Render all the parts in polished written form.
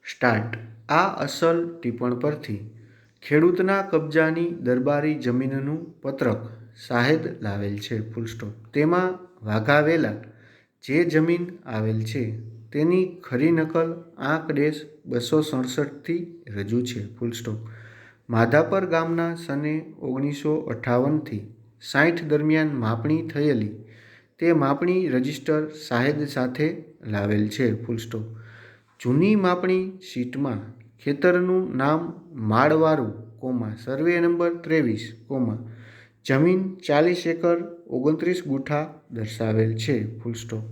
Start. આ અસલ ટિપ્પણ પરથી ખેડૂતના કબજાની દરબારી જમીનનું પત્રક સાહેદ લાવેલ છે. Full stop. તેમાં વાઘાવેલા જે જમીન આવેલ છે તેની ખરી નકલ આંક 267 રજૂ છે. Full stop. માધાપર ગામના સને 1958 થી 60 દરમિયાન માપણી થયેલી તે માપણી રજિસ્ટર સાહેદ સાથે લાવેલ છે. Full stop. જૂની માપણી શીટમાં ખેતરનું નામ માળવાળું, સર્વે નંબર 23, જમીન 40 એકર 29 ગુઠા દર્શાવેલ છે. Full stop.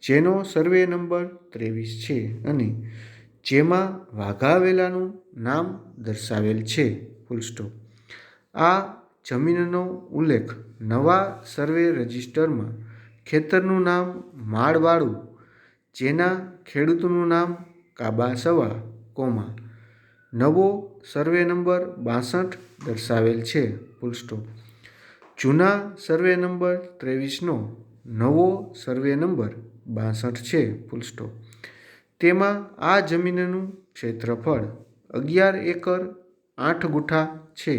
જેનો સર્વે નંબર 23 છે અને જેમાં વાઘાવેલાનું નામ દર્શાવેલ છે. Full stop. આ જમીનનો ઉલ્લેખ નવા સર્વે રજિસ્ટરમાં ખેતરનું નામ માળવાળું, જેના ખેડૂતનું નામ કાબાસવા, નવો સર્વે નંબર 62 દર્શાવેલ છે. Full stop. જૂના સર્વે નંબર 23નો નવો સર્વે નંબર 62 છે. Full stop. તેમાં આ જમીનનું ક્ષેત્રફળ 11 એકર 8 ગુઠા છે.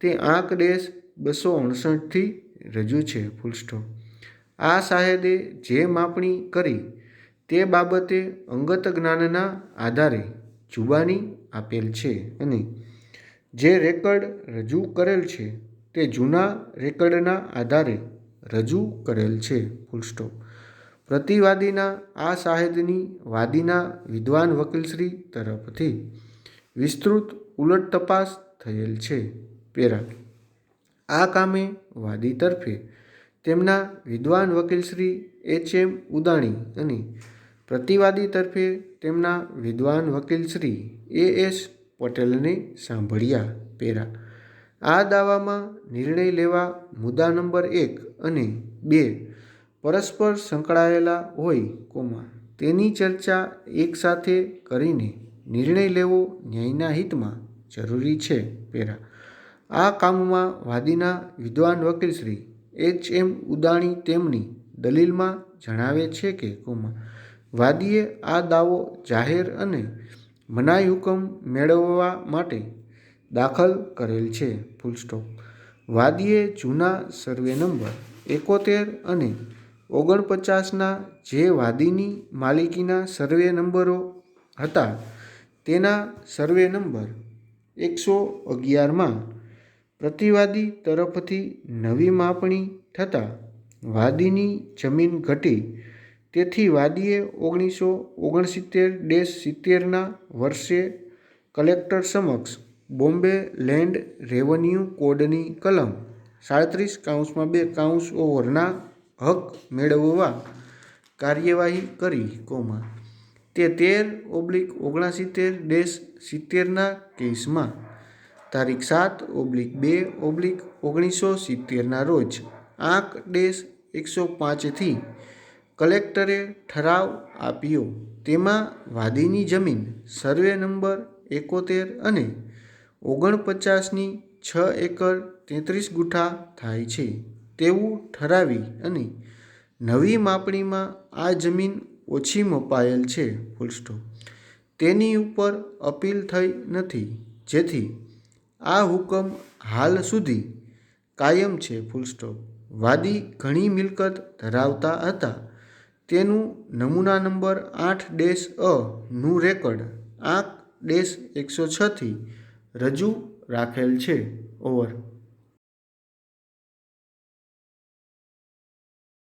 તે આંક 259 રજૂ છે. Full stop. આ સાહેદે જે માપણી કરી તે બાબતે અંગત જ્ઞાનના આધારે જુબાની આપેલ છે અને જે રેકર્ડ રજૂ કરેલ છે તે જૂના રેકર્ડના આધારે રજૂ કરેલ છે. Full stop. પ્રતિવાદીના આ સાહેદની વાદીના વિદ્વાન વકીલશ્રી તરફથી વિસ્તૃત ઉલટ તપાસ થયેલ છે. પેરા. આ કામે વાદી તરફે તેમના વિદ્વાન વકીલશ્રી એચ.એમ. ઉદાણી અને પ્રતિવાદી તરફે તેમના વિદ્વાન વકીલશ્રી એ.એસ. પટેલને સાંભળ્યા. પેરા. આ દાવામાં નિર્ણય લેવા મુદ્દા નંબર 1 અને 2 પરસ્પર સંકળાયેલા હોય, તેની ચર્ચા એકસાથે કરીને નિર્ણય લેવો ન્યાયના હિતમાં જરૂરી છે. પેરા. આ કામમાં વાદીના વિદ્વાન વકીલશ્રી એચ.એમ. ઉદાણી તેમની દલીલમાં જણાવે છે કે, વાદીએ આ દાવો જાહેર અને મનાઈ હુકમ મેળવવા માટે દાખલ કરેલ છે. Full stop. વાદીએ જૂના સર્વે નંબર 71 અને 49ના જે વાદીની માલિકીના સર્વે નંબરો હતા તેના સર્વે નંબર 111માં પ્રતિવાદી તરફથી નવી માપણી થતાં વાદીની જમીન ઘટી. તેથી વાદીએ 1969-70ના વર્ષે કલેક્ટર સમક્ષ બોમ્બે લેન્ડ રેવન્યુ કોડની કલમ 37(2) હક મેળવવા કાર્યવાહી કરી, તે 13/69-70ના કેસમાં તારીખ 7/2/1970ના રોજ આંક 105થી કલેક્ટરે ઠરાવ આપ્યો. તેમાં વાદીની જમીન સર્વે નંબર 71 અને 49ની 6 એકર 33 ગુઠા થાય છે તેવું ઠરાવી અને નવી માપણીમાં આ જમીન ઓછી મપાયેલ છે. Full stop. તેની ઉપર અપીલ થઈ નથી, જેથી આ હુકમ હાલ સુધી કાયમ છે. Full stop. વાદી ઘણી મિલકત ધરાવતા હતા તેનું નમૂના નંબર 8-A નું રેકર્ડ આંક 106થી રજૂ રાખેલ છે. ઓવર.